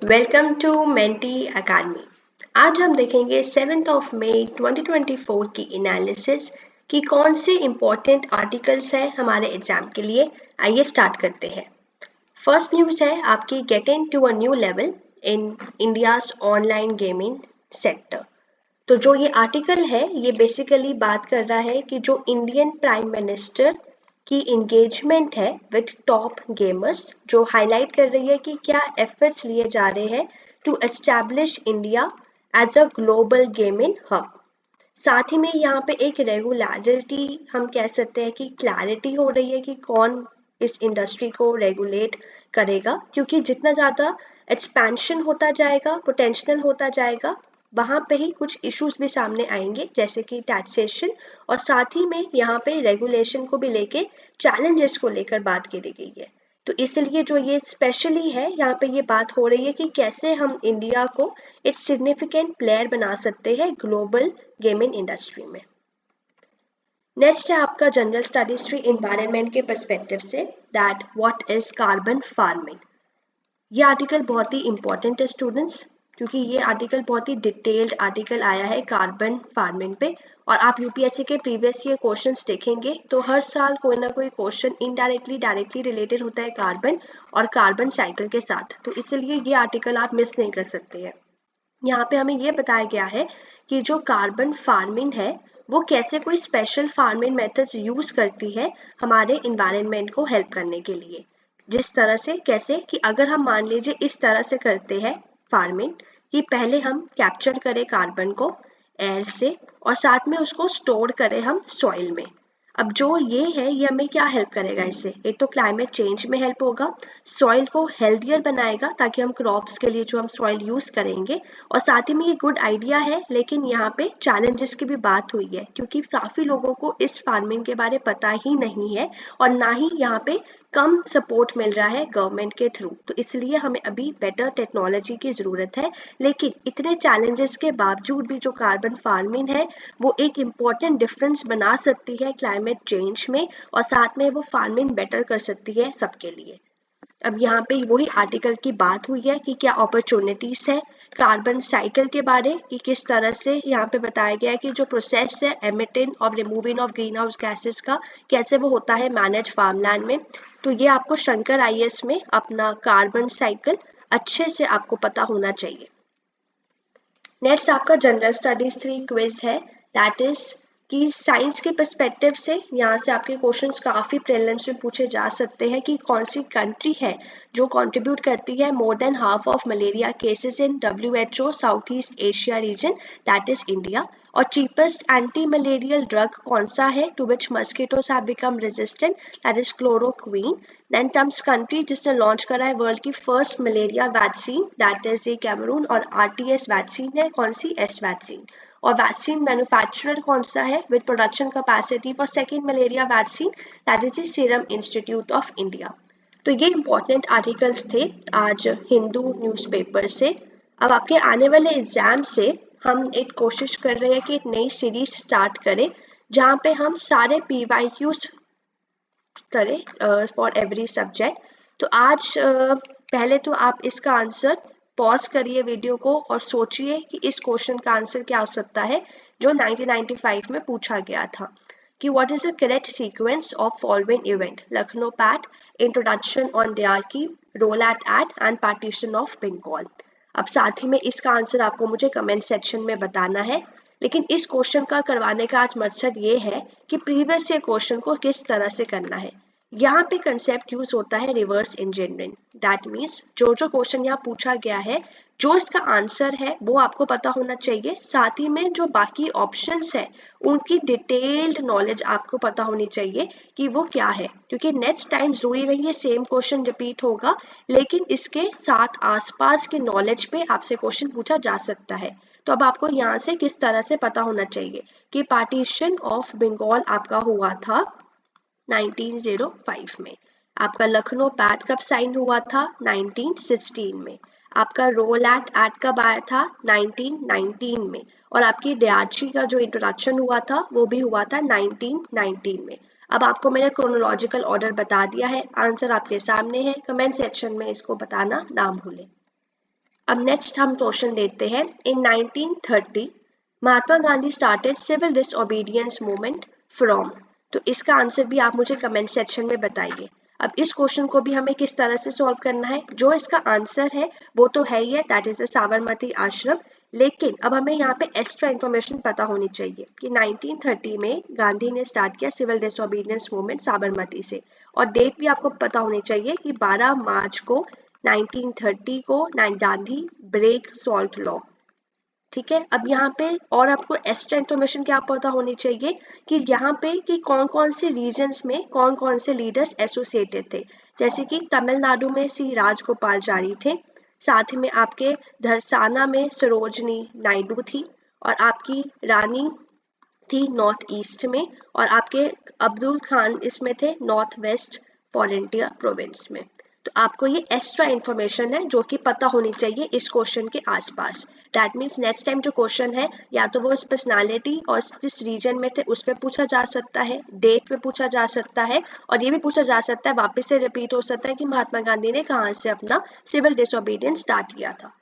Welcome to mentee academy. आज हम देखेंगे 7 मई 2024 की एनालिसिस कि कौन से इम्पोर्टेंट आर्टिकल्स हैं हमारे एग्जाम के लिए। आइए स्टार्ट करते हैं। फर्स्ट न्यूज़ है आपकी getting to a new level in India's online gaming sector. तो जो ये आर्टिकल है ये बेसिकली बात कर रहा है कि जो इंडियन प्राइम मिनिस्टर की इंगेजमेंट है विद टॉप गेमर्स, जो हाईलाइट कर रही है कि क्या एफर्ट्स लिए जा रहे हैं to establish India as a global gaming hub. साथ ही में यहाँ पे एक रेगुलरिटी हम कह सकते हैं कि क्लैरिटी हो रही है कि कौन इस इंडस्ट्री को रेगुलेट करेगा, क्योंकि जितना ज़्यादा एक्सपेंशन होता जाएगा, पोटेंशियल होता जाएगा, वहाँ पे ही कुछ इश्यूज भी सामने आएंगे जैसे कि टैक्सेशन, और साथ ही में यहाँ पे रेगुलेशन को भी लेके चैलेंजेस को लेकर बात करी गई है। तो इसलिए जो ये स्पेशली है यहाँ पे ये बात हो रही है कि कैसे हम इंडिया को एक सिग्निफिकेंट प्लेयर बना सकते हैं ग्लोबल गेमिंग इंडस्ट्री में। नेक्स्ट है आपका जनरल स्टडीज थ्री इन्वायरमेंट के पर्सपेक्टिव से, that what is carbon farming. ये आर्टिकल बहुत ही इंपॉर्टेंट है स्टूडेंट्स, क्योंकि ये आर्टिकल बहुत ही डिटेल्ड आर्टिकल आया है कार्बन फार्मिंग पे। और आप यूपीएससी के प्रीवियस ईयर क्वेश्चंस देखेंगे तो हर साल कोई ना कोई क्वेश्चन इनडायरेक्टली डायरेक्टली रिलेटेड होता है कार्बन और कार्बन साइकिल के साथ, तो इसलिए ये आर्टिकल आप मिस नहीं कर सकते हैं। यहाँ पे हमें ये बताया गया है कि जो कार्बन फार्मिंग है वो कैसे कोई स्पेशल फार्मिंग मेथड्स यूज करती है हमारे इन्वायरमेंट को हेल्प करने के लिए। जिस तरह से कैसे कि अगर हम मान लीजिए इस तरह से करते हैं फार्मिंग कि पहले हम कैप्चर करें कार्बन को एयर से और साथ में उसको स्टोर करें हम सॉइल में। अब जो ये है ये हमें क्या हेल्प करेगा, इससे एक तो क्लाइमेट चेंज में हेल्प होगा, सॉइल को हेल्दियर बनाएगा ताकि हम क्रॉप्स के लिए जो हम सॉइल यूज करेंगे, और साथ ही में ये गुड आइडिया है। लेकिन यहाँ पे चैलेंजेस की भी बात हुई है क्योंकि काफी लोगों को इस फार्मिंग के बारे पता ही नहीं है और ना ही यहाँ पे कम सपोर्ट मिल रहा है गवर्नमेंट के थ्रू, तो इसलिए हमें अभी बेटर टेक्नोलॉजी की ज़रूरत है। लेकिन इतने चैलेंजेस के बावजूद भी जो कार्बन फार्मिंग है वो एक इम्पॉर्टेंट डिफरेंस बना सकती है क्लाइमेट चेंज में, और साथ में वो फार्मिंग बेटर कर सकती है सबके लिए। अब यहाँ पे वही आर्टिकल की बात हुई है कि क्या अपॉर्चुनिटीज है कार्बन साइकिल के बारे, कि किस तरह से यहाँ पे बताया गया है कि जो प्रोसेस है एमिटिंग और removing of green house gases का कैसे वो होता है मैनेज फार्मलैंड में। तो ये आपको शंकर आईएएस में अपना कार्बन साइकिल अच्छे से आपको पता होना चाहिए। नेक्स्ट आपका जनरल स्टडीज थ्री क्विज है, दैट इज कि साइंस के पर्सपेक्टिव से यहाँ से आपके क्वेश्चंस काफ़ी प्रीलिम्स में पूछे जा सकते हैं कि कौन सी कंट्री है जो कंट्रीब्यूट करती है more than half of malaria cases in WHO South East Asia region, that is India. और चीपेस्ट एंटी मलेरियल ड्रग कौन सा है to which mosquitoes have become resistant, that is chloroquine. Then terms country जिसने launch करा है world की first malaria vaccine, that is ये Cameroon, और आरटीएस वैक्सीन है कौन सी, एस वैक्सीन। और वैक्सीन मैन्युफैक्चरर कौन सा है with production capacity for second malaria vaccine, that is the serum institute of India. तो ये इंपॉर्टेंट आर्टिकल्स थे आज हिंदू न्यूज़पेपर से। अब आपके आने वाले एग्जाम से हम एक कोशिश कर रहे हैं कि एक नई सीरीज स्टार्ट करें जहाँ पे हम सारे पीवाईक्यूज करें फॉर एवरी सब्जेक्ट। तो आज पहले तो आप इसका आंसर पॉज करिए वीडियो को और सोचिए कि इस क्वेश्चन का आंसर क्या हो सकता है जो 1995 में पूछा गया था कि what is the correct sequence of following event, Lucknow pact, introduction on dyarchy, Rowlatt and partition of Bengal. अब साथ ही में इसका आंसर आपको मुझे कमेंट सेक्शन में बताना है। लेकिन इस क्वेश्चन का करवाने का आज मकसद ये है कि प्रीवियस ईयर क्वेश्चन को किस तरह से करना है। यहाँ पे कंसेप्ट यूज होता है रिवर्स इंजीनियरिंग, दैट मीन्स जो जो क्वेश्चन यहाँ पूछा गया है जो इसका आंसर है वो आपको पता होना चाहिए, साथ ही में जो बाकी ऑप्शंस है उनकी डिटेल्ड नॉलेज आपको पता होनी चाहिए कि वो क्या है, क्योंकि नेक्स्ट टाइम जरूरी नहीं है सेम क्वेश्चन रिपीट होगा, लेकिन इसके साथ आसपास के नॉलेज पे आपसे क्वेश्चन पूछा जा सकता है। तो अब आपको यहाँ से किस तरह से पता होना चाहिए कि पार्टीशन ऑफ बंगाल आपका हुआ था 1905 में, आपका लखनऊ पैक्ट कब साइन हुआ था 1916 में, आपका रोल एक्ट कब आया था 1919 में, और आपकी डयाची का जो इंट्रोडक्शन हुआ था वो भी हुआ था 1919 में। अब आपको मैंने क्रोनोलॉजिकल ऑर्डर बता दिया है, आंसर आपके सामने है, कमेंट सेक्शन में इसको बताना ना भूलें। अब नेक्स्ट हम क्वेश्चन देखते हैं। In 1930 Mahatma Gandhi started civil disobedience movement from. तो इसका आंसर भी आप मुझे कमेंट सेक्शन में बताइए। अब इस क्वेश्चन को भी हमें किस तरह से सॉल्व करना है, जो इसका आंसर है वो तो है ही है, दैट इज द साबरमती आश्रम। लेकिन अब हमें यहाँ पे एक्स्ट्रा इन्फॉर्मेशन पता होनी चाहिए कि 1930 में गांधी ने स्टार्ट किया सिविल डिसओबीडियंस मूवमेंट साबरमती से, और डेट भी आपको पता होनी चाहिए कि 12 मार्च को 1930 को गांधी ब्रेक सॉल्ट लॉ। ठीक है, अब यहाँ पे और आपको एक्स्ट्रा इन्फॉर्मेशन क्या पता होनी चाहिए कि यहाँ पे कि कौन कौन से रीजन्स में कौन कौन से लीडर्स एसोसिएटेड थे। जैसे कि तमिलनाडु में सी राजगोपालचारी थे, साथ में आपके धरसाना में सरोजनी नायडू थी, और आपकी रानी थी नॉर्थ ईस्ट में, और आपके अब्दुल खान इसमें थे नॉर्थ वेस्ट वॉलंटियर प्रोविंस में। तो आपको ये एक्स्ट्रा इन्फॉर्मेशन है जो कि पता होनी चाहिए इस क्वेश्चन के आसपास। दैट मीन्स नेक्स्ट टाइम जो क्वेश्चन है या तो वो इस पर्सनालिटी और किस रीजन में थे उस पर पूछा जा सकता है, डेट पे पूछा जा सकता है, और ये भी पूछा जा सकता है, वापस से रिपीट हो सकता है कि महात्मा गांधी ने कहाँ से अपना सिविल डिसोबीडियंस स्टार्ट किया था।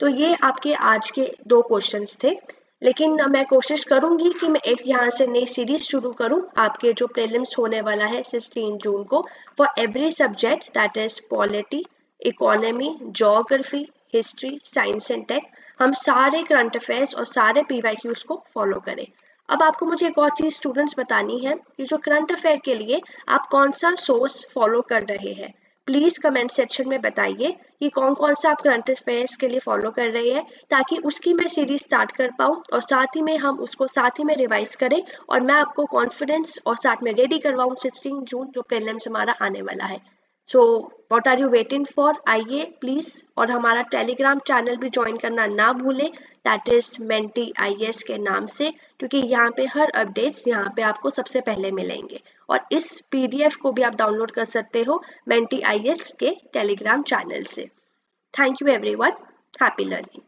तो ये आपके आज के 2 क्वेश्चंस थे। लेकिन मैं कोशिश करूंगी कि मैं एक यहाँ से नई सीरीज शुरू करूं आपके जो प्रीलिम्स होने वाला है 16 जून को, for every subject that is polity, economy, geography, history, science and tech. हम सारे करंट अफेयर्स और सारे पीवाईक्यूज को फॉलो करें। अब आपको मुझे एक और चीज स्टूडेंट्स बतानी है कि जो करंट अफेयर के लिए आप कौन सा सोर्स फॉलो कर रहे हैं। प्लीज कमेंट सेक्शन में बताइए कि कौन कौन सा आप करंट अफेयर्स के लिए फॉलो कर रहे हैं, ताकि उसकी मैं सीरीज स्टार्ट कर पाऊँ और साथ ही में हम उसको साथ ही में रिवाइज करें, और मैं आपको कॉन्फिडेंस और साथ में रेडी करवाऊँ 16 जून जो प्रीलिम्स हमारा आने वाला है। So what are you waiting for, आइए प्लीज, और हमारा टेलीग्राम चैनल भी ज्वाइन करना ना भूलें, दैट इज मेंटी IAS के नाम से, क्योंकि यहाँ पे हर अपडेट्स यहाँ पे आपको सबसे पहले मिलेंगे। और इस PDF को भी आप डाउनलोड कर सकते हो मेंटी IAS के टेलीग्राम चैनल से। Thank you everyone, happy learning.